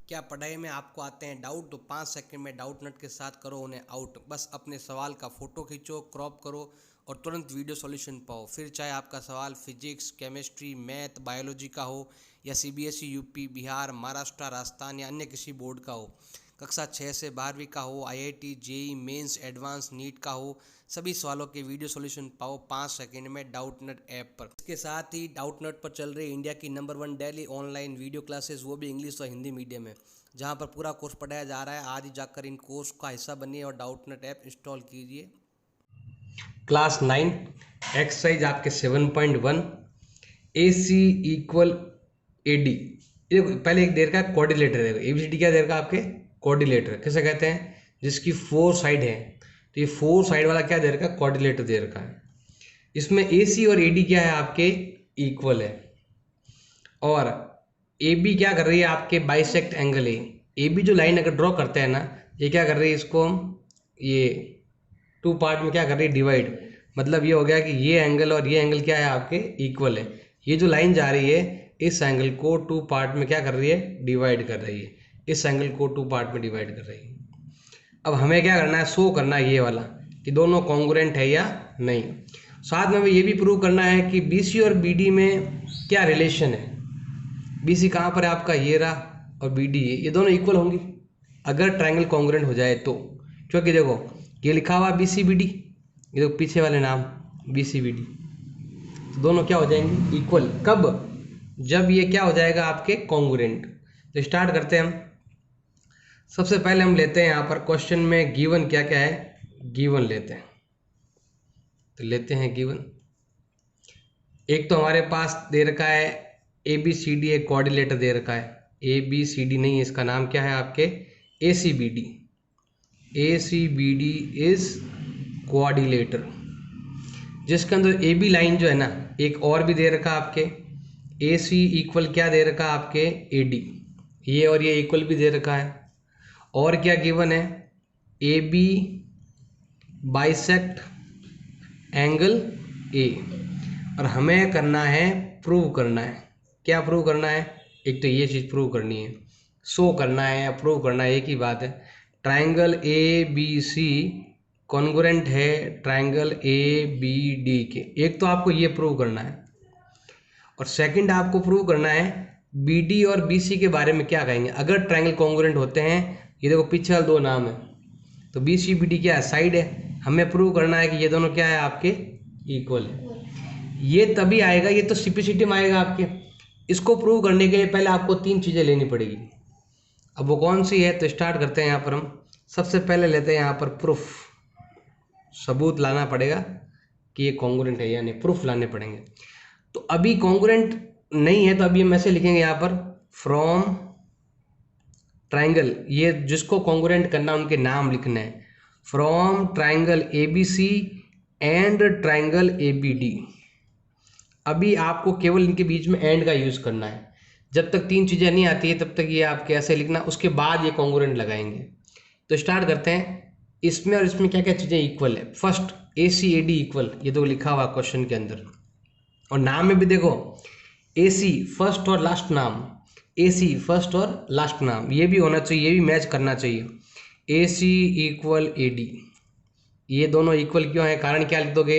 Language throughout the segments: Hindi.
क्या पढ़ाई में आपको आते हैं डाउट? तो 5 सेकंड में डाउट नट के साथ करो उन्हें आउट। बस अपने सवाल का फ़ोटो खींचो, क्रॉप करो और तुरंत वीडियो सॉल्यूशन पाओ। फिर चाहे आपका सवाल फिजिक्स, केमिस्ट्री, मैथ, बायोलॉजी का हो या सीबीएसई, यूपी, बिहार, महाराष्ट्र, राजस्थान या अन्य किसी बोर्ड का हो, कक्षा 6 से 12वीं का हो, IIT, JEE mains, advance, NEET का हो, सभी सवालों के वीडियो सॉल्यूशन पाओ 5 सेकंड में डाउटनट ऐप पर। इसके साथ ही डाउटनट पर चल रही इंडिया की number 1 daily online video classes, वो भी इंग्लिश और हिंदी मीडियम में, जहां पर पूरा कोर्स पढ़ाया जा रहा है। आज ही जाकर इन कोर्स का हिस्सा बनिए और डाउटनट ऐप इंस्टॉल कीजिए। क्लास 9 एक्सरसाइज आपके 7.1 ए सी इक्वल ए डी। पहले एक देर का कोऑर्डिनेटर है। एबीसीडी क्या देर का आपके कोऑर्डिनेटर किसे कहते हैं? जिसकी 4 साइड है। तो ये 4 साइड वाला क्या दे रखा है? कोऑर्डिनेटर दे रखा है। इसमें ए सी और ए डी क्या है आपके? इक्वल है। और ए बी क्या कर रही है आपके? बाइसेक्ट एंगल है। ए बी जो लाइन अगर ड्रॉ करते हैं ना, ये क्या कर रही है? इसको हम ये 2 पार्ट में क्या कर रही है? डिवाइड। मतलब ये हो गया कि ये एंगल और ये एंगल क्या है आपके? इक्वल है। ये जो लाइन जा रही है इस एंगल को 2 पार्ट में क्या कर रही है? डिवाइड कर रही है। इस एंगल को 2 पार्ट में डिवाइड कर रही है। अब हमें क्या करना है? शो करना है ये वाला कि दोनों कॉन्ग्रुएंट है या नहीं। साथ में हमें ये भी प्रूव करना है कि बीसी और बीडी में क्या रिलेशन है। बीसी कहाँ पर है आपका? ये रहा, और बीडी ये दोनों इक्वल होंगी अगर ट्रायंगल कॉन्ग्रुएंट हो जाए तो। क्योंकि देखो ये लिखा हुआ बीसी बीडी, ये देखो पीछे वाले नाम बीसी बीडी, तो दोनों क्या हो जाएंगे? इक्वल। कब? जब ये क्या हो जाएगा आपके? कॉन्ग्रुएंट। तो स्टार्ट करते हैं हम। सबसे पहले हम लेते हैं यहाँ पर क्वेश्चन में गिवन क्या क्या है। गिवन लेते हैं, तो लेते हैं गिवन। एक तो हमारे पास दे रखा है ए बी सी डी, एक कोऑर्डिनेटर दे रखा है। ए बी सी डी नहीं है, इसका नाम क्या है आपके? A C B D. A C B D is coordinator, जिसके अंदर ए बी लाइन जो है ना, एक और भी दे रखा आपके ए सी इक्वल क्या दे रखा आपके? A D. ये और ये इक्वल भी दे रखा है। और क्या गिवन है? A B bisect angle A. और हमें करना है, प्रूव करना है। क्या प्रूव करना है? एक तो ये चीज़ प्रूव करनी है, शो करना है या प्रूव करना है, एक ही बात है। Triangle A B C congruent है ट्रायंगल ए बी डी के। एक तो आपको ये प्रूव करना है, और सेकंड आपको प्रूव करना है बी डी और बी सी के बारे में क्या कहेंगे अगर ट्रायंगल कॉन्ग्रुएंट होते हैं। ये देखो पीछे वाले 2 नाम है, तो बी सी बी डी क्या है? साइड है। हमें प्रूव करना है कि ये दोनों क्या है आपके? इक्वल है। ये तभी आएगा, ये तो सिंपलिसिटी में आएगा आपके। इसको प्रूव करने के लिए पहले आपको 3 चीज़ें लेनी पड़ेगी। अब वो कौन सी है? तो स्टार्ट करते हैं यहाँ पर हम। सबसे पहले लेते हैं यहाँ पर प्रूफ। सबूत लाना पड़ेगा कि ये कॉन्ग्रुएंट है या नहीं, प्रूफ लाने पड़ेंगे। तो अभी कॉन्ग्रुएंट नहीं है, तो अभी हम ऐसे लिखेंगे यहाँ पर फ्रॉम ट्राइंगल। ये जिसको कॉन्ग्रुएंट करना उनके नाम लिखना है। From triangle A B C and triangle A B D. अभी आपको केवल इनके बीच में एंड का यूज़ करना है। जब तक 3 चीज़ें नहीं आती है तब तक ये आप कैसे लिखना, उसके बाद ये कॉन्ग्रुएंट लगाएंगे। तो स्टार्ट करते हैं। इसमें और इसमें क्या क्या चीज़ें इक्वल है? First A C A D equal, ये तो लिखा हुआ क्वेश्चन के अंदर। और नाम में भी देखो ए सी फर्स्ट और लास्ट नाम, ए सी फर्स्ट और लास्ट नाम, ये भी होना चाहिए, ये भी मैच करना चाहिए। ए सी इक्वल ए डी, ये दोनों इक्वल क्यों है? कारण क्या लिख दोगे?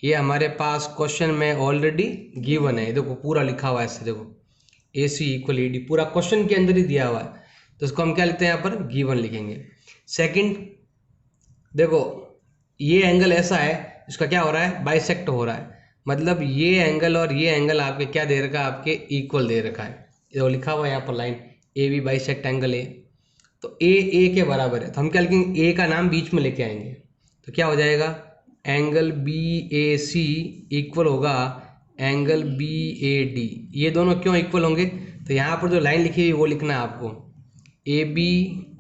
ये हमारे पास क्वेश्चन में ऑलरेडी गिवन है। देखो पूरा लिखा हुआ है ऐसे, देखो ए सी इक्वल ए डी पूरा क्वेश्चन के अंदर ही दिया हुआ है, तो इसको हम क्या लिखते हैं? यहाँ पर गिवन लिखेंगे। सेकंड देखो ये एंगल ऐसा है, इसका क्या हो रहा है? बाइसेक्ट हो रहा है। मतलब ये एंगल और ये एंगल आपके क्या दे रखा है? आपके इक्वल दे रखा है। ये लिखा हुआ है यहाँ पर line A B bisect angle A. तो ए के बराबर है, तो हम क्या लिखेंगे? ए का नाम बीच में लेके आएंगे, तो क्या हो जाएगा? Angle B A C equal होगा एंगल बी ए डी। ये दोनों क्यों इक्वल होंगे? तो यहाँ पर जो लाइन लिखी हुई वो लिखना है आपको, A B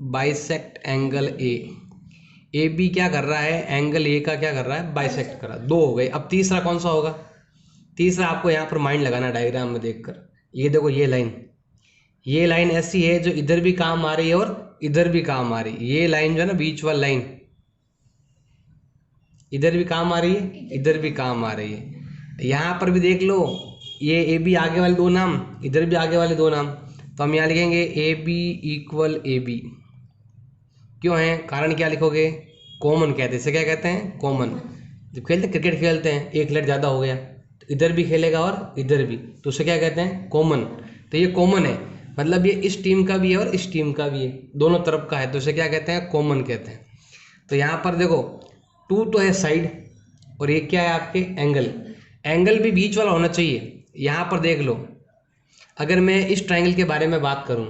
bisect angle A. A B क्या कर रहा है? एंगल ए का क्या कर रहा है? बाइसेक्ट कर रहा है। 2 हो गए। अब तीसरा कौन सा होगा? तीसरा आपको यहाँ पर माइंड लगाना डायग्राम में देखकर। ये देखो ये लाइन ऐसी है जो इधर भी काम आ रही है और इधर भी काम आ रही है। ये लाइन जो है ना, बीच वाली लाइन, इधर भी काम आ रही है, इधर भी काम आ रही है। यहाँ पर भी देख लो, ये ए बी आगे वाले 2 नाम, इधर भी आगे वाले 2 नाम, तो हम यहाँ लिखेंगे A B equal A B. क्यों है, कारण क्या लिखोगे, कॉमन कहते हैं, इसे क्या कहते हैं, कॉमन। जब खेलते क्रिकेट खेलते हैं, एक प्लेयर ज़्यादा हो गया तो इधर भी खेलेगा और इधर भी, तो उसे क्या कहते हैं, कॉमन। तो ये कॉमन है, मतलब ये इस टीम का भी है और इस टीम का भी है, दोनों तरफ का है, तो इसे क्या कहते हैं, कॉमन कहते हैं। तो यहाँ पर देखो 2 तो है साइड, और ये क्या है आपके एंगल। एंगल भी बीच वाला होना चाहिए। यहाँ पर देख लो, अगर मैं इस ट्राइंगल के बारे में बात करूँ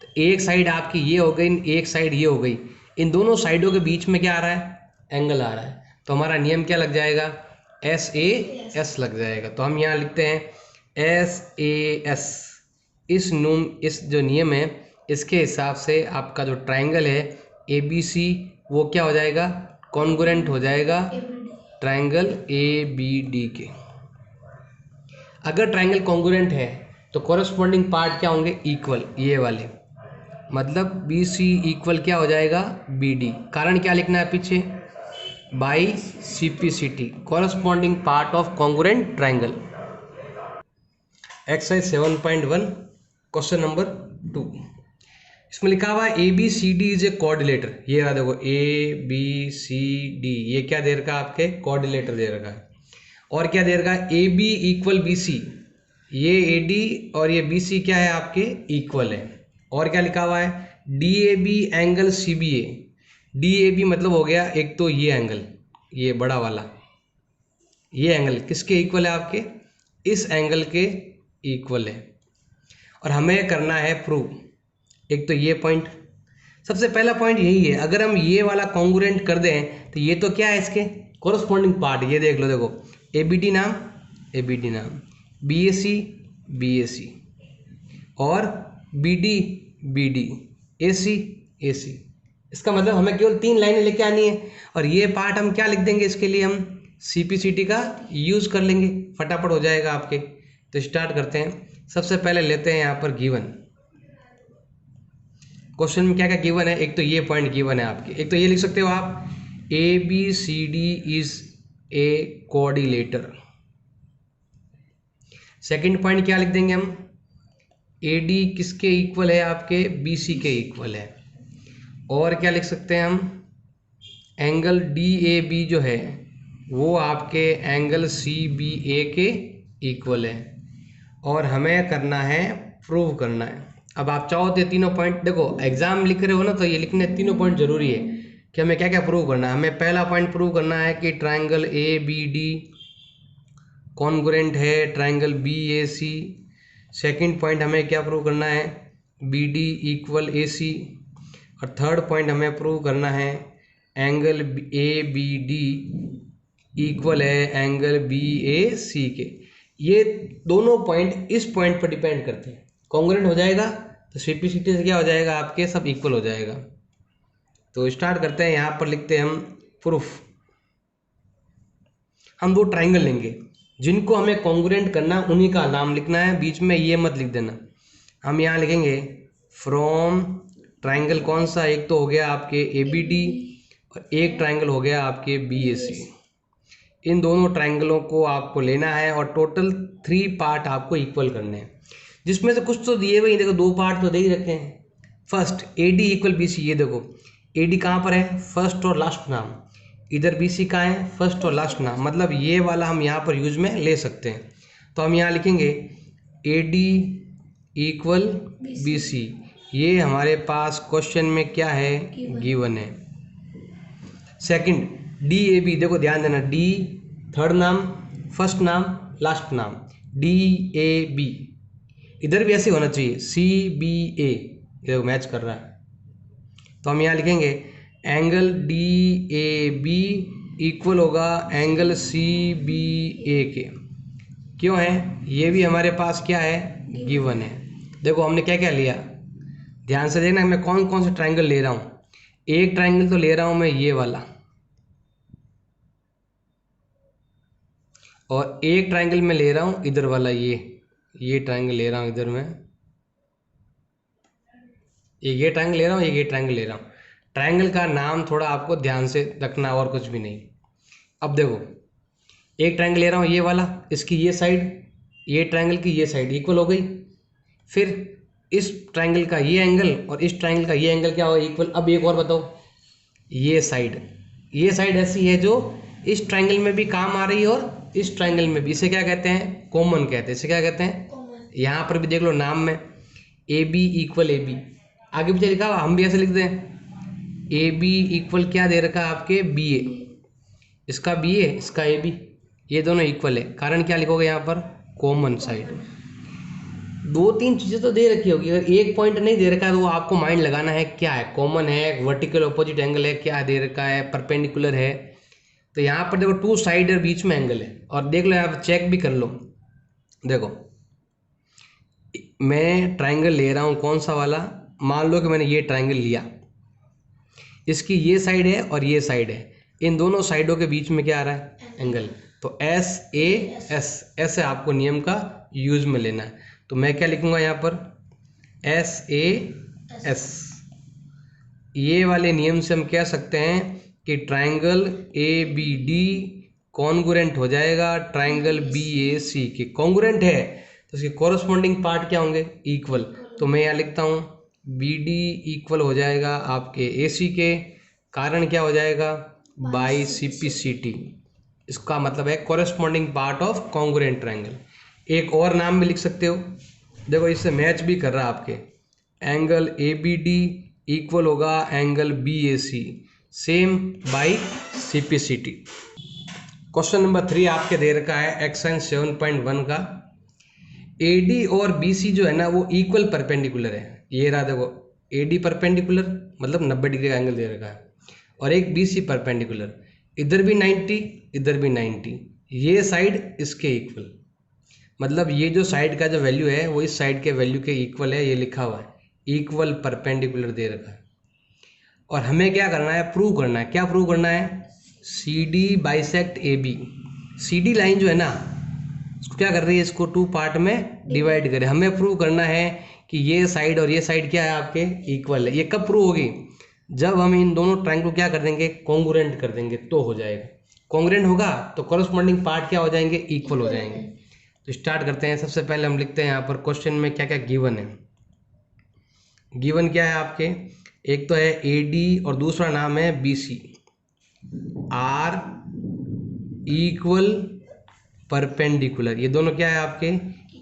तो एक साइड आपकी ये हो गई, एक साइड ये हो गई, इन दोनों साइडों के बीच में क्या आ रहा है, एंगल आ रहा है। तो हमारा नियम क्या लग जाएगा, SAS लग जाएगा। तो हम यहाँ लिखते हैं SAS। इस जो नियम है इसके हिसाब से आपका जो ट्राइंगल है ABC वो क्या हो जाएगा, कॉन्ग्रुएंट हो जाएगा ट्राइंगल ABD के। अगर ट्राइंगल कॉन्ग्रुएंट है तो कॉरस्पॉन्डिंग पार्ट क्या होंगे, इक्वल, ये वाले, मतलब BC इक्वल क्या हो जाएगा, BD। कारण क्या लिखना है पीछे, by CPCT, corresponding part of congruent triangle. Exercise 7.1 question number 2, इसमें लिखा हुआ है ABCD इज ए कोऑर्डिनेटर। ये रहा देखो ABCD, ये क्या दे रखा है, आपके कोऑर्डिनेटर दे रखा है। और क्या दे रखा है, AB इक्वल BC, ये AD और ये BC क्या है आपके, इक्वल है। और क्या लिखा हुआ है, DAB एंगल CBA। DAB मतलब हो गया एक तो ये एंगल, ये बड़ा वाला, ये एंगल किसके इक्वल है, आपके इस एंगल के इक्वल है। और हमें करना है प्रूव, एक तो ये पॉइंट, सबसे पहला पॉइंट यही है, अगर हम ये वाला कॉन्ग्रुएंट कर दें तो ये तो क्या है, इसके कॉरस्पॉन्डिंग पार्ट, ये देख लो, देखो ABD नाम ABD नाम, BAC BAC, और BD BD, AC AC। इसका मतलब हमें केवल 3 लाइनें लेके आनी है, और ये पार्ट हम क्या लिख देंगे, इसके लिए हम CPCT का यूज़ कर लेंगे, फटाफट हो जाएगा आपके। तो स्टार्ट करते हैं। सबसे पहले लेते हैं यहाँ पर गिवन, क्वेश्चन में क्या क्या गिवन है। एक तो ये पॉइंट गिवन है आपके, एक तो ये लिख सकते हो आप ABCD is a coordinator. Second point क्या लिख देंगे हम, AD किसके इक्वल है, आपके BC के इक्वल है। और क्या लिख सकते हैं हम, एंगल DAB जो है वो आपके एंगल CBA के इक्वल है। और हमें करना है, प्रूव करना है। अब आप चाहो तो तीनों पॉइंट, देखो एग्जाम लिख रहे हो ना, तो ये लिखने तीनों पॉइंट जरूरी है कि हमें क्या क्या प्रूव करना है। हमें पहला पॉइंट प्रूव करना है कि ट्राइंगल ABD कॉन्ग्रुएंट है ट्राइंगल BAC। सेकंड पॉइंट हमें क्या प्रूव करना है, BD इक्वल AC। और थर्ड पॉइंट हमें प्रूव करना है एंगल ABD इक्वल है एंगल BAC के। ये दोनों पॉइंट इस पॉइंट पर डिपेंड करते हैं, कॉन्ग्रुएंट हो जाएगा तो CPCT से क्या हो जाएगा, आपके सब इक्वल हो जाएगा। तो स्टार्ट करते हैं, यहाँ पर लिखते हैं हम प्रूफ। हम 2 ट्राइंगल लेंगे, जिनको हमें कॉन्ग्रुएंट करना उन्हीं का नाम लिखना है, बीच में ये मत लिख देना। हम यहाँ लिखेंगे फ्रॉम ट्राइंगल, कौन सा, एक तो हो गया आपके ABD और एक ट्राइंगल हो गया आपके BAC। इन दोनों ट्राइंगलों को आपको लेना है और टोटल 3 पार्ट आपको इक्वल करने हैं, जिसमें से कुछ तो दिए हुए, देखो 2 पार्ट तो दे ही रखे हैं। फर्स्ट AD इक्वल BC, ये देखो AD कहाँ पर है, फर्स्ट और लास्ट नाम, इधर BC कहाँ है, फर्स्ट और लास्ट नाम, मतलब ये वाला हम यहाँ पर यूज में ले सकते हैं। तो हम यहाँ लिखेंगे AD इक्वल BC, ये हमारे पास क्वेश्चन में क्या है, गिवन है। सेकंड DAB, देखो ध्यान देना, D थर्ड नाम, फर्स्ट नाम, लास्ट नाम, DAB। इधर भी ऐसे होना चाहिए CBA, ये मैच कर रहा है। तो हम यहाँ लिखेंगे एंगल DAB इक्वल होगा एंगल CBA के। क्यों है, ये भी हमारे पास क्या है, गिवन है। देखो हमने क्या क्या लिया, ध्यान से देखना मैं कौन कौन से ट्राइंगल ले रहा हूँ। एक ट्राइंगल तो ले रहा हूँ मैं ये वाला, और एक ट्राइंगल में ले रहा हूँ इधर वाला, ये ट्राइंगल ले रहा हूँ इधर में, ये ट्राइंगल ले रहा हूँ, ये ट्राइंगल ले रहा हूँ। ट्राइंगल का नाम थोड़ा आपको ध्यान से रखना, और कुछ भी नहीं। अब देखो एक ट्राइंगल ले रहा हूँ ये वाला, इसकी ये साइड, ये ट्राइंगल की ये साइड इक्वल हो गई। फिर इस ट्राइंगल का ये एंगल और इस ट्राइंगल का ये एंगल क्या होगा, इक्वल। अब एक और बताओ, ये साइड ऐसी है जो इस ट्राइंगल में भी काम आ रही है और इस ट्राइंगल में भी, इसे क्या कहते हैं, कॉमन कहते हैं। इसे क्या कहते हैं, यहाँ पर भी देख लो नाम में A B equal A B, आगे पीछे लिखा हुआ, हम भी ऐसे लिख दें ए बी इक्वल क्या दे रखा है आपके, बी ए, इसका बी ए इसका ए बी, ये दोनों इक्वल है। कारण क्या लिखोगे यहाँ पर, कॉमन साइड। दो तीन चीज़ें तो दे रखी होगी, अगर एक पॉइंट नहीं दे रखा है तो वो आपको माइंड लगाना है क्या है, कॉमन है, वर्टिकल अपोजिट एंगल है, क्या दे रखा है, परपेंडिकुलर है। तो यहाँ पर देखो टू साइड और बीच में एंगल है, और देख लो यहाँ चेक भी कर लो। देखो मैं ट्राइंगल ले रहा हूँ, कौन सा वाला, मान लो कि मैंने ये ट्राइंगल लिया, इसकी ये साइड है और ये साइड है, इन दोनों साइडों के बीच में क्या आ रहा है, एंगल। तो एस ए एस, ऐसे आपको नियम का यूज में लेना है। तो मैं क्या लिखूंगा यहाँ पर, एस ए एस। ये वाले नियम से हम कह सकते हैं कि triangle A B D congruent हो जाएगा ट्राइंगल बी ए सी के। कॉन्ग्रुएंट है तो इसके कॉरस्पॉन्डिंग पार्ट क्या होंगे, इक्वल। तो मैं यहाँ लिखता हूँ बी डी इक्वल हो जाएगा आपके ए सी के, कारण क्या हो जाएगा, by C P C T. इसका मतलब है corresponding part of congruent triangle. एक और नाम भी लिख सकते हो, देखो इससे मैच भी कर रहा है आपके, angle A B D equal होगा angle B A C, same by C P C T. Question number 3 आपके दे रखा है एक्सरसाइज 7.1 का, ए डी और बी सी जो है ना वो इक्वल परपेंडिकुलर है। ये रहा देखो, ए डी परपेंडिकुलर मतलब 90 डिग्री का एंगल दे रखा है, और एक बी सी परपेंडिकुलर, इधर भी 90 इधर भी 90, ये साइड इसके इक्वल, मतलब ये जो साइड का जो वैल्यू है वो इस साइड के वैल्यू के इक्वल है, ये लिखा हुआ है इक्वल परपेंडिकुलर दे रखा है। और हमें क्या करना है, प्रूव करना है। क्या प्रूव करना है, C D bisect A B. C D line जो है ना इसको क्या कर रही है, इसको टू पार्ट में डिवाइड करे। हमें प्रूव करना है कि ये साइड और ये साइड क्या है आपके, इक्वल है। ये कब प्रूव होगी, जब हम इन दोनों ट्राइंगल को क्या कर देंगे, कॉन्ग्रुएंट कर देंगे तो हो जाएगा। कॉन्ग्रुएंट होगा तो कॉरस्पॉन्डिंग पार्ट क्या हो जाएंगे, इक्वल हो जाएंगे। तो स्टार्ट करते हैं। सबसे पहले हम लिखते हैं यहाँ पर क्वेश्चन में क्या क्या गिवन है। गिवन क्या है आपके, एक तो है ए डी और दूसरा नाम है B C, are equal perpendicular. ये दोनों क्या है आपके,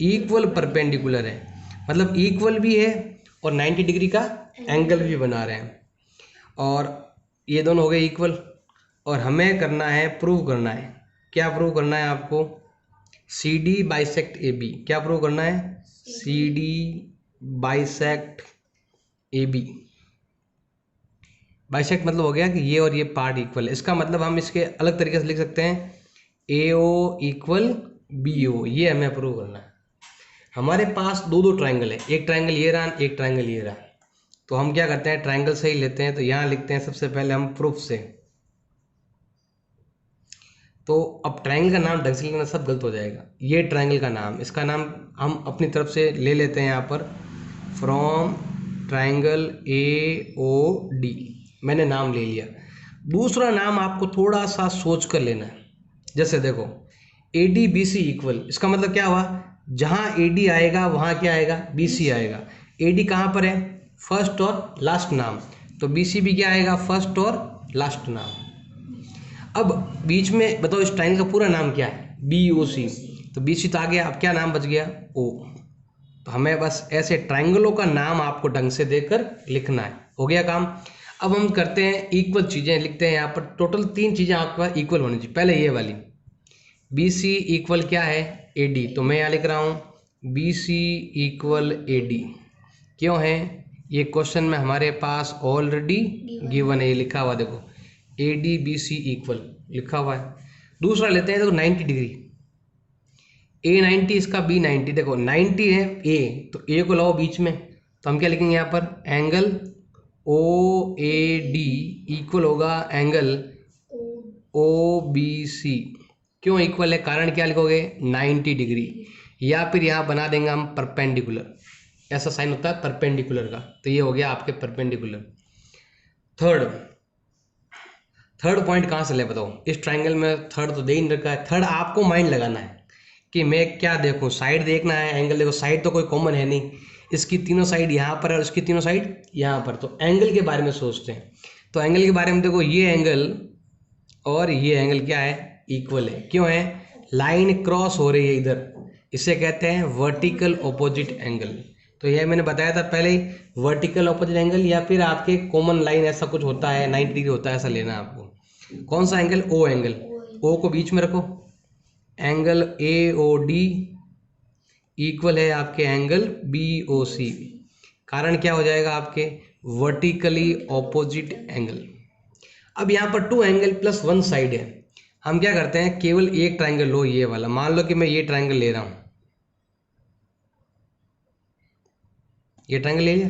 इक्वल परपेंडिकुलर है, मतलब इक्वल भी है और 90 डिग्री का एंगल भी बना रहे हैं, और ये दोनों हो गए इक्वल। और हमें करना है, प्रूव करना है। क्या प्रूव करना है आपको, C D bisect A B. क्या प्रूव करना है, C D bisect A B. Bisect मतलब हो गया कि ये और ये पार्ट इक्वल है। इसका मतलब हम इसके अलग तरीके से लिख सकते हैं, ए ओ इक्वल बी ओ। ये हमें प्रूव करना है। हमारे पास दो दो ट्राइंगल है, एक ट्राइंगल ये रहा, एक ट्राइंगल ये रहा। तो हम क्या करते हैं, ट्राइंगल से ही लेते हैं। तो यहाँ लिखते हैं सबसे पहले हम प्रूफ से। तो अब ट्राइंगल का नाम ढंग से लिखना, सब गलत हो जाएगा। ये ट्राइंगल का नाम, इसका नाम हम अपनी तरफ से ले लेते हैं यहाँ पर, from triangle A O D. मैंने नाम ले लिया। दूसरा नाम आपको थोड़ा सा सोच कर लेना है। जैसे देखो A D B C equal, इसका मतलब क्या हुआ, जहाँ ए डी आएगा वहाँ क्या आएगा, बी सी आएगा। ए डी कहाँ पर है, फर्स्ट और लास्ट नाम, तो बी सी भी क्या आएगा, फर्स्ट और लास्ट नाम। अब बीच में बताओ इस ट्राइंगल का पूरा नाम क्या है, बी ओ सी। तो बी सी तो आ गया, अब क्या नाम बच गया, ओ। तो हमें बस ऐसे ट्राइंगलों का नाम आपको ढंग से देकर लिखना है, हो गया काम। अब हम करते हैं इक्वल चीज़ें, लिखते हैं यहाँ पर टोटल 3 चीज़ें आपके पास इक्वल होनी चाहिए। पहले ये वाली बी सी इक्वल क्या है, ए डी। तो मैं यहाँ लिख रहा हूँ B C equal A D. क्यों है, ये क्वेश्चन में हमारे पास ऑलरेडी गिवन है, ये लिखा हुआ देखो, A D B C equal लिखा हुआ है। दूसरा लेते हैं देखो 90 डिग्री, ए 90 इसका बी 90। देखो 90 है ए, तो ए को लाओ बीच में, तो हम क्या लिखेंगे यहाँ पर, angle O A D equal होगा एंगल ओ बी सी। क्यों इक्वल है, कारण क्या लिखोगे, 90 डिग्री, या फिर यहाँ बना देंगे हम परपेंडिकुलर। ऐसा साइन होता है परपेंडिकुलर का, तो ये हो गया आपके परपेंडिकुलर। थर्ड पॉइंट कहाँ से ले बताओ, इस ट्राइंगल में थर्ड तो दे ही नहीं रखा है। थर्ड आपको माइंड लगाना है कि मैं क्या देखूं, साइड देखना है, एंगल देखो, साइड तो कोई कॉमन है नहीं, इसकी तीनों साइड यहाँ पर है और इसकी तीनों साइड यहाँ पर। तो एंगल के बारे में सोचते हैं। तो एंगल के बारे में देखो, ये एंगल और ये एंगल क्या है, इक्वल है। क्यों है, लाइन क्रॉस हो रही है इधर, इसे कहते हैं वर्टिकल ऑपोजिट एंगल। तो यह मैंने बताया था पहले ही, वर्टिकल ऑपोजिट एंगल या फिर आपके कॉमन लाइन ऐसा कुछ होता है, 90 डिग्री होता है, ऐसा लेना है आपको। कौन सा एंगल, ओ एंगल, ओ को बीच में रखो, angle A O D equal है आपके एंगल बी ओ सी। कारण क्या हो जाएगा आपके, वर्टिकली ऑपोजिट एंगल। अब यहाँ पर two angle plus one side है, हम क्या करते हैं, केवल एक ट्राइंगल लो, ये वाला। मान लो कि मैं ये ट्राइंगल ले रहा हूं, ये ट्राइंगल ले लिया।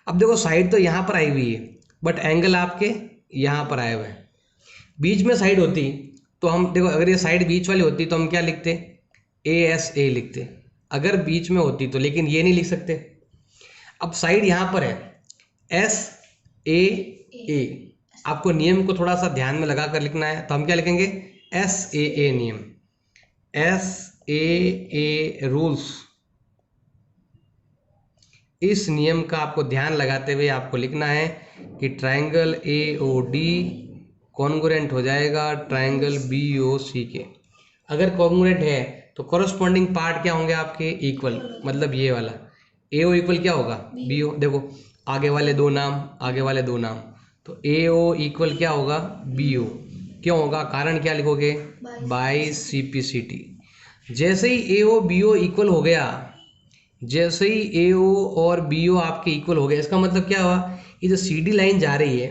अब देखो साइड तो यहाँ पर आई हुई है, बट एंगल आपके यहाँ पर आए हुए हैं। बीच में साइड होती तो हम देखो, अगर ये साइड बीच वाली होती तो हम क्या लिखते, ए एस ए लिखते, अगर बीच में होती तो, लेकिन ये नहीं लिख सकते। अब साइड यहाँ पर है, एस ए ए, आपको नियम को थोड़ा सा ध्यान में लगा कर लिखना है। तो हम क्या लिखेंगे, एस ए नियम, एस ए रूल्स। इस नियम का आपको ध्यान लगाते हुए आपको लिखना है कि triangle A O D congruent हो जाएगा ट्राइंगल बी ओ सी के। अगर कॉन्ग्रुएंट है तो कॉरस्पॉन्डिंग पार्ट क्या होंगे आपके, इक्वल। मतलब ये वाला ए ओ इक्वल क्या होगा, बी ओ। देखो आगे वाले दो नाम, आगे वाले दो नाम, तो ए ओ इक्वल क्या होगा, बी ओ। क्यों होगा, कारण क्या लिखोगे, बाई सीपीसीटी। जैसे ही ए ओ बी ओ इक्वल हो गया, जैसे ही ए ओ और बी ओ आपके इक्वल हो गए, इसका मतलब क्या हुआ, ये जो सी डी लाइन जा रही है,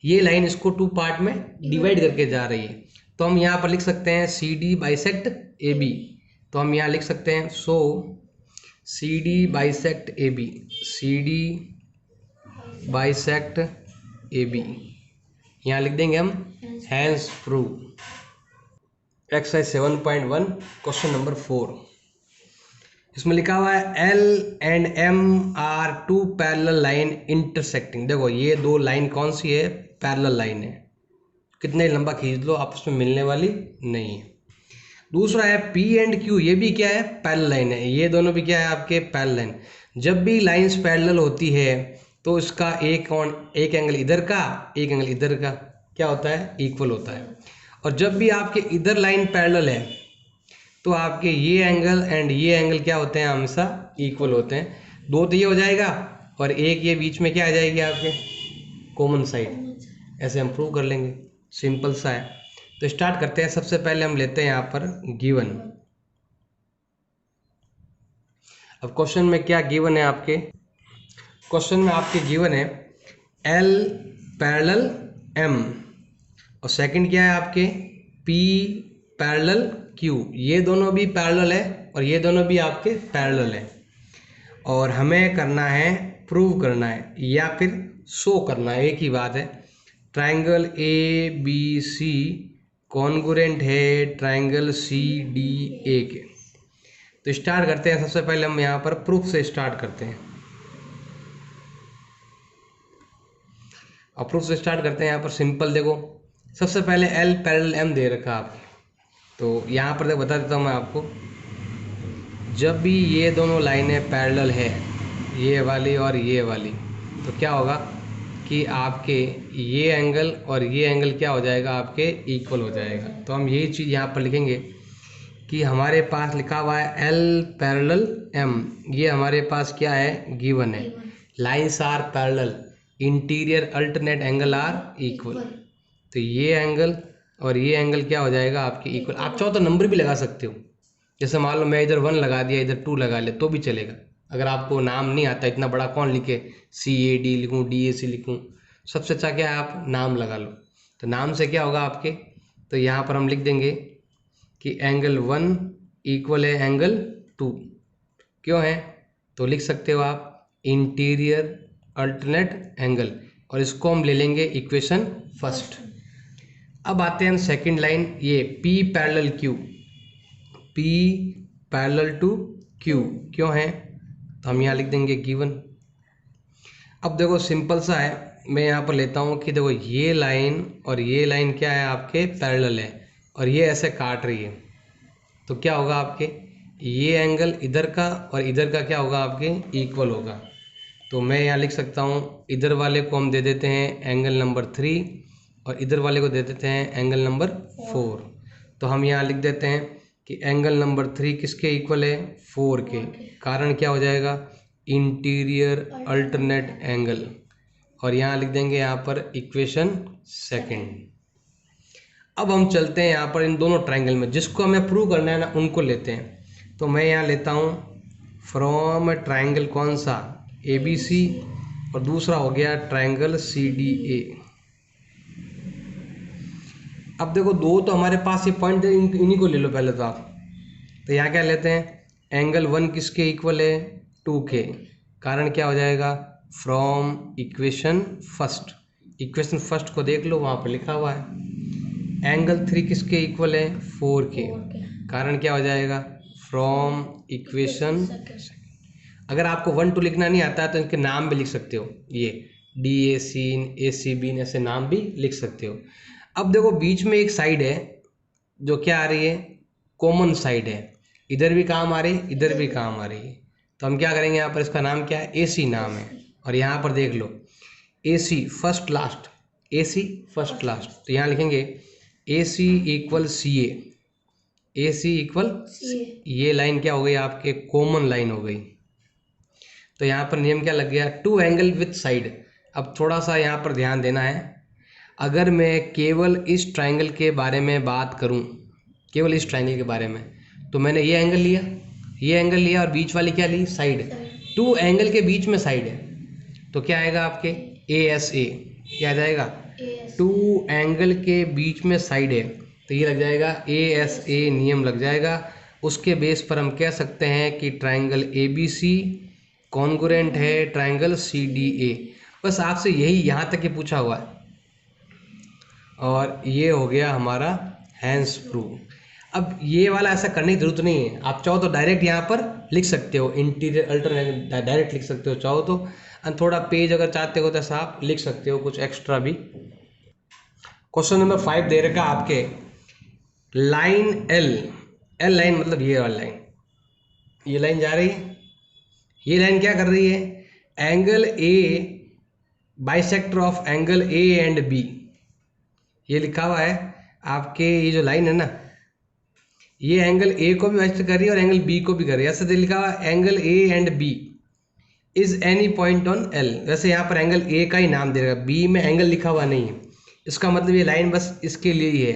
ये लाइन इसको टू पार्ट में डिवाइड करके जा रही है। तो हम यहाँ पर लिख सकते हैं C D bisect A B. तो हम यहाँ लिख सकते हैं, so C D bisect A B, C D bisect A B, यहाँ लिख देंगे हम, hence prove. Exercise 7.1 question number 4, इसमें लिखा हुआ है L and M are two parallel line intersecting. देखो ये दो लाइन कौन सी है, पैरेलल लाइन है, कितने लंबा खींच लो आपस में मिलने वाली नहीं है। दूसरा है पी एंड क्यू, ये भी क्या है, पैरेलल लाइन है, ये दोनों भी क्या है आपके, पैरेलल लाइन। जब भी लाइंस पैरेलल होती है तो इसका एक एंगल इधर का, एक एंगल इधर का क्या होता है, इक्वल होता है। और जब भी आपके इधर लाइन पैरेलल है तो आपके ये एंगल एंड ये एंगल क्या होते हैं, हमेशा इक्वल होते हैं। दो तो ये हो जाएगा और एक ये बीच में क्या आ जाएगी आपके, कॉमन साइड। ऐसे हम प्रूव कर लेंगे, सिंपल सा है। तो स्टार्ट करते हैं। सबसे पहले हम लेते हैं यहाँ पर गिवन। अब क्वेश्चन में क्या गिवन है आपके, क्वेश्चन में आपके गिवन है एल पैरेलल एम, और सेकंड क्या है आपके, पी पैरेलल क्यू। ये दोनों भी पैरेलल है और ये दोनों भी आपके पैरेलल है, और हमें करना है, प्रूव करना है या फिर शो करना है, एक ही बात है। Triangle A B C congruent है ट्राइंगल सी डी ए के। तो स्टार्ट करते हैं। सबसे पहले हम यहाँ पर प्रूफ से स्टार्ट करते हैं, और प्रूफ से स्टार्ट करते हैं। यहाँ पर सिंपल देखो, सबसे पहले एल पैरेलल एम दे रखा आपको, तो यहाँ पर बता देता हूँ मैं आपको, जब भी ये दोनों लाइनें पैरेलल है, ये वाली और ये वाली, तो क्या होगा कि आपके ये एंगल और ये एंगल क्या हो जाएगा, आपके इक्वल हो जाएगा। तो हम यही चीज़ यहाँ पर लिखेंगे कि हमारे पास लिखा हुआ है एल पैरेलल एम, ये हमारे पास क्या है, गिवन है। Lines are parallel, interior alternate angle are equal. तो ये एंगल और ये एंगल क्या हो जाएगा आपके इक्वल। आप चाहो तो नंबर भी लगा सकते हो, जैसे मान लो मैं इधर 1 लगा दिया, इधर 2 लगा ले तो भी चलेगा। अगर आपको नाम नहीं आता, इतना बड़ा कौन लिखे, CAD लिखूँ, DAC लिखूँ, सबसे अच्छा क्या है आप नाम लगा लो। तो नाम से क्या होगा आपके, तो यहाँ पर हम लिख देंगे कि एंगल 1 इक्वल है एंगल 2। क्यों है, तो लिख सकते हो आप इंटीरियर अल्टरनेट एंगल, और इसको हम ले लेंगे इक्वेशन फर्स्ट। अब आते हैं हम सेकंड लाइन, ये P parallel Q, P parallel to Q क्यों है, तो हम यहाँ लिख देंगे गिवन। अब देखो सिंपल सा है, मैं यहाँ पर लेता हूँ कि देखो ये लाइन और ये लाइन क्या है आपके पैरेलल है, और ये ऐसे काट रही है, तो क्या होगा आपके ये एंगल इधर का और इधर का क्या होगा आपके इक्वल होगा। तो मैं यहाँ लिख सकता हूँ, इधर वाले को हम दे देते हैं एंगल नंबर 3 और इधर वाले को दे देते हैं एंगल नंबर 4। तो हम यहाँ लिख देते हैं कि एंगल नंबर 3 किसके इक्वल है, 4 के। कारण क्या हो जाएगा, इंटीरियर अल्टरनेट एंगल। और यहाँ लिख देंगे यहाँ पर इक्वेशन सेकंड। अब हम चलते हैं यहाँ पर इन दोनों ट्रायंगल में, जिसको हमें प्रूव करना है ना उनको लेते हैं। तो मैं यहाँ लेता हूँ फ्रॉम ट्रायंगल कौन सा, ABC, और दूसरा हो गया ट्रायंगल CDA। अब देखो दो तो हमारे पास ये पॉइंट है, इन्हीं को ले लो पहले तो आप। तो यहाँ क्या लेते हैं, एंगल 1 किसके इक्वल है, 2 के। कारण क्या हो जाएगा, from equation first. Equation first को देख लो, वहाँ पर लिखा हुआ है। एंगल 3 किसके इक्वल है, 4 के। कारण क्या हो जाएगा, फ्रॉम इक्वेशन। अगर आपको 1 2 लिखना नहीं आता है तो इनके नाम भी लिख सकते हो, ये DAC AC ऐसे नाम भी लिख सकते हो। अब देखो बीच में एक साइड है जो क्या आ रही है, कॉमन साइड है, इधर भी काम आ रही है, इधर भी काम आ रही है। तो हम क्या करेंगे, यहाँ पर इसका नाम क्या है, AC नाम है। और यहाँ पर देख लो AC first last, AC first last. तो यहाँ लिखेंगे AC equal CA, AC equal, ये लाइन क्या हो गई आपके, कॉमन लाइन हो गई। तो यहाँ पर नियम क्या लग गया, टू एंगल विथ साइड। अब थोड़ा सा यहाँ पर ध्यान देना है, अगर मैं केवल इस ट्रायंगल के बारे में बात करूँ, केवल इस ट्रायंगल के बारे में, तो मैंने ये एंगल लिया, ये एंगल लिया और बीच वाली क्या ली, साइड। टू एंगल के बीच में साइड है तो क्या आएगा आपके ASA। क्या आ जाएगा, टू एंगल के बीच में साइड है तो ये लग जाएगा ASA नियम लग जाएगा। उसके बेस पर हम कह सकते हैं कि ट्रायंगल ABC कॉन्ग्रुएंट है ट्रायंगल CDA। बस आपसे यही यहाँ तक ही पूछा हुआ है और ये हो गया हमारा हैंस प्रूफ। अब ये वाला ऐसा करने की जरूरत नहीं है, आप चाहो तो डायरेक्ट यहाँ पर लिख सकते हो, इंटीरियर अल्टरनेट डायरेक्ट लिख सकते हो चाहो तो, और थोड़ा पेज अगर चाहते हो तो ऐसा आप लिख सकते हो कुछ एक्स्ट्रा भी। क्वेश्चन नंबर 5 दे रखा आपके, लाइन L लाइन मतलब ये वाली लाइन, ये लाइन जा रही है, ये लाइन क्या कर रही है, angle A bisector of angle A and B। ये लिखा हुआ है आपके, ये जो लाइन है ना, ये एंगल A को भी बाइसेक्ट कर रही है और एंगल B को भी कर रही है। ऐसे लिखा हुआ है angle A and B is any point on L। वैसे यहाँ पर एंगल A का ही नाम दे रखा है, B में एंगल लिखा हुआ नहीं है। इसका मतलब ये लाइन बस इसके लिए ही है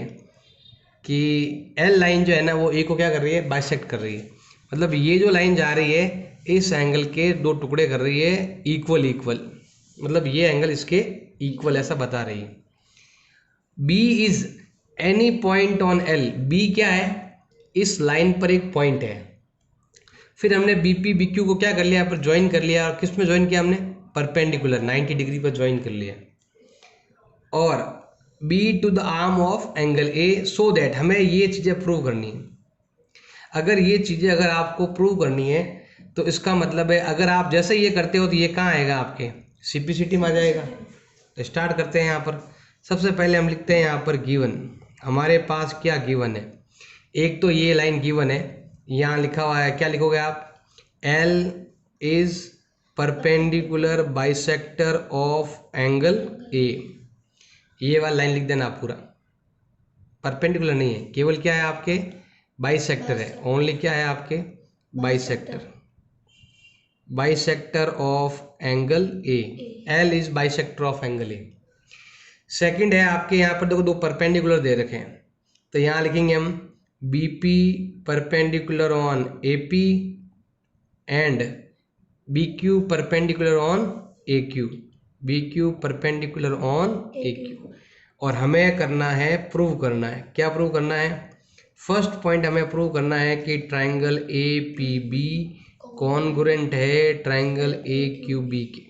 कि L लाइन जो है ना वो A को क्या कर रही है, बाइसेक्ट कर रही है। मतलब ये जो लाइन जा रही है इस एंगल के दो टुकड़े कर रही है इक्वल इक्वल, मतलब ये एंगल इसके इक्वल ऐसा बता रही है। B is any point on L, B क्या है, इस लाइन पर एक पॉइंट है। फिर हमने BP BQ को क्या कर लिया, यहाँ पर ज्वाइन कर लिया। और किस में ज्वाइन किया हमने, परपेंडिकुलर 90 डिग्री पर ज्वाइन कर लिया। और B to the arm of angle A, so that हमें ये चीज़ें प्रूव करनी है। अगर ये चीज़ें अगर आपको प्रूव करनी है तो इसका मतलब है, अगर आप जैसे ये करते हो तो ये कहाँ आएगा आपके CPCT में आ जाएगा। तो स्टार्ट करते हैं। यहाँ पर सबसे पहले हम लिखते हैं यहाँ पर गिवन, हमारे पास क्या गिवन है, एक तो ये लाइन गिवन है, यहाँ लिखा हुआ है, क्या लिखोगे आप, L is perpendicular bisector of angle A। ये वाला लाइन लिख देना आप पूरा, परपेंडिकुलर नहीं है, केवल क्या है आपके बाइसेक्टर है, ओनली क्या है आपके bisector, bisector of angle A। L is bisector of angle A। Second है आपके यहाँ पर देखो दो परपेंडिकुलर दे रखे हैं, तो यहाँ लिखेंगे हम BP perpendicular on AP and BQ perpendicular on AQ, BQ perpendicular on AQ। और हमें करना है, प्रूव करना है, क्या प्रूव करना है, फर्स्ट पॉइंट हमें प्रूव करना है कि ट्रायंगल APB कॉन्ग्रुएंट है ट्रायंगल AQB के।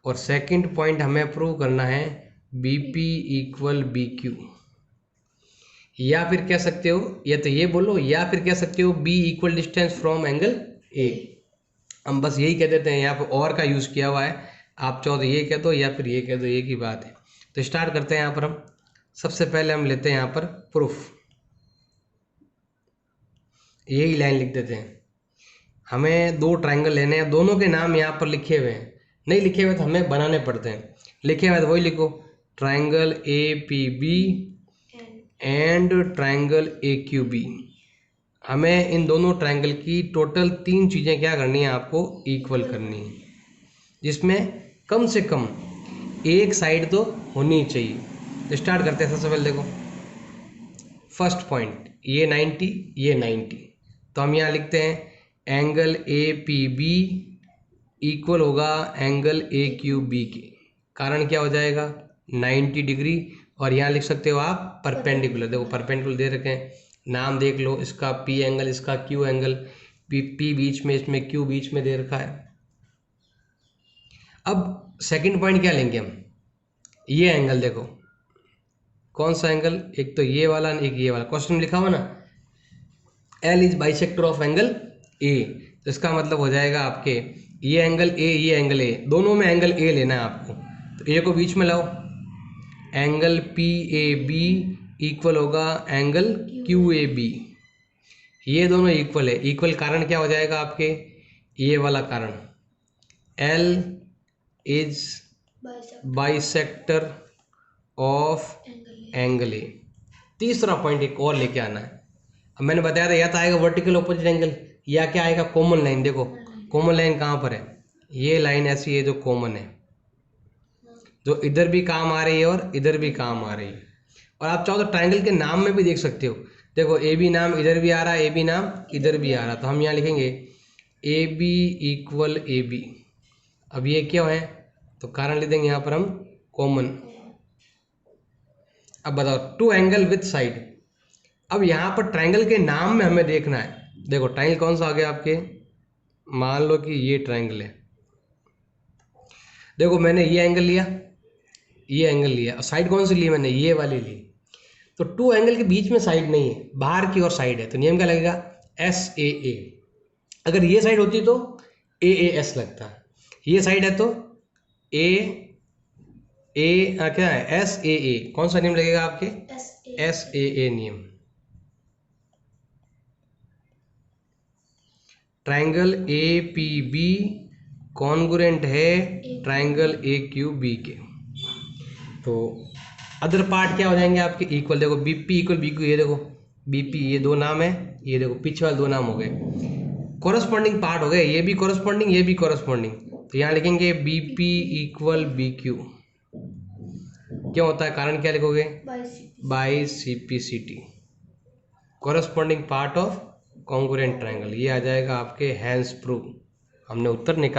और सेकंड पॉइंट हमें प्रूव करना है BP इक्वल BQ। या फिर कह सकते हो, या तो ये बोलो, या फिर कह सकते हो B equal distance from angle A। हम बस यही कह देते हैं, यहाँ पर और का यूज़ किया हुआ है, आप चाहो तो ये कह दो या फिर ये कह दो, एक ही बात है। तो स्टार्ट करते हैं। यहाँ पर हम सबसे पहले हम लेते हैं यहाँ पर प्रूफ। यही लाइन लिख देते हैं। हमें दो ट्रायंगल लेने हैं, दोनों के नाम यहाँ पर लिखे हुए हैं, नहीं लिखे हुए तो हमें बनाने पड़ते हैं। लिखे हुए तो वही लिखो, triangle A P B and triangle A Q B. हमें इन दोनों ट्रायंगल की टोटल 3 चीज़ें क्या करनी है, आपको इक्वल करनी है, जिसमें कम से कम एक साइड तो होनी चाहिए। तो स्टार्ट करते हैं। सबसे पहले देखो फर्स्ट पॉइंट, ये 90 ये 90, तो हम यहाँ लिखते हैं angle A P B equal होगा एंगल ए क्यू बी के। कारण क्या हो जाएगा, 90 डिग्री। और यहाँ लिख सकते हो आप परपेंडिकुलर। देखो परपेंडिकुलर दे रखे हैं, नाम देख लो, इसका पी एंगल, इसका क्यू एंगल, पी बीच में, इसमें क्यू बीच में दे रखा है। अब सेकंड पॉइंट क्या लेंगे हम, ये एंगल देखो, कौन सा एंगल, एक तो ये वाला, एक ये वाला। क्वेश्चन में लिखा हुआ ना, L is bisector of angle A, तो इसका मतलब हो जाएगा आपके ये एंगल ए, ये एंगल ए, दोनों में एंगल ए लेना है आपको। तो ए को बीच में लाओ, angle P A B equal होगा एंगल क्यू ए बी। ये दोनों इक्वल है। इक्वल कारण क्या हो जाएगा आपके, ये वाला कारण, L is bisector of angle A. तीसरा पॉइंट एक और लेके आना है। अब मैंने बताया था या तो आएगा वर्टिकल ऑपोजिट एंगल, या क्या आएगा कॉमन लाइन। देखो कॉमन लाइन कहाँ पर है, ये लाइन ऐसी है जो कॉमन है, जो इधर भी काम आ रही है और इधर भी काम आ रही है। और आप चाहो तो ट्रायंगल के नाम में भी देख सकते हो। देखो ए बी नाम इधर भी आ रहा है, ए बी नाम इधर भी आ रहा है, तो हम यहाँ लिखेंगे A B equal A B. अब ये क्या है, तो कारण लिख देंगे यहाँ पर हम कॉमन। अब बताओ टू एंगल विथ साइड। अब यहाँ पर ट्रायंगल के नाम में हमें देखना है। देखो ट्रायंगल कौन सा आ गया आपके, मान लो कि ये ट्रायंगल है। देखो मैंने ये एंगल लिया, ये एंगल लिया, और साइड कौन सी ली मैंने, ये वाली ली। तो टू एंगल के बीच में साइड नहीं है, बाहर की ओर साइड है, तो नियम क्या लगेगा, एस ए ए। अगर ये साइड होती तो ए ए एस लगता, ये साइड है तो ए ए क्या है, एस ए ए। कौन सा नियम लगेगा आपके, एस ए ए नियम। Triangle A P B congruent है ट्रायंगल ए क्यू बी के। तो अदर पार्ट क्या हो जाएंगे आपके, इक्वल। देखो B P equal B Q, ये देखो बी पी, ये दो नाम है, ये देखो पीछे वाले दो नाम हो गए, कॉरस्पॉन्डिंग पार्ट हो गए, ये भी कॉरस्पॉन्डिंग, ये भी कॉरस्पॉन्डिंग। तो यहाँ लिखेंगे B P equal B Q. क्या होता है, कारण क्या लिखोगे, by C P C T, corresponding part of congruent triangle. ये आ जाएगा आपके हैंस प्रूफ। हमने उत्तर निकाल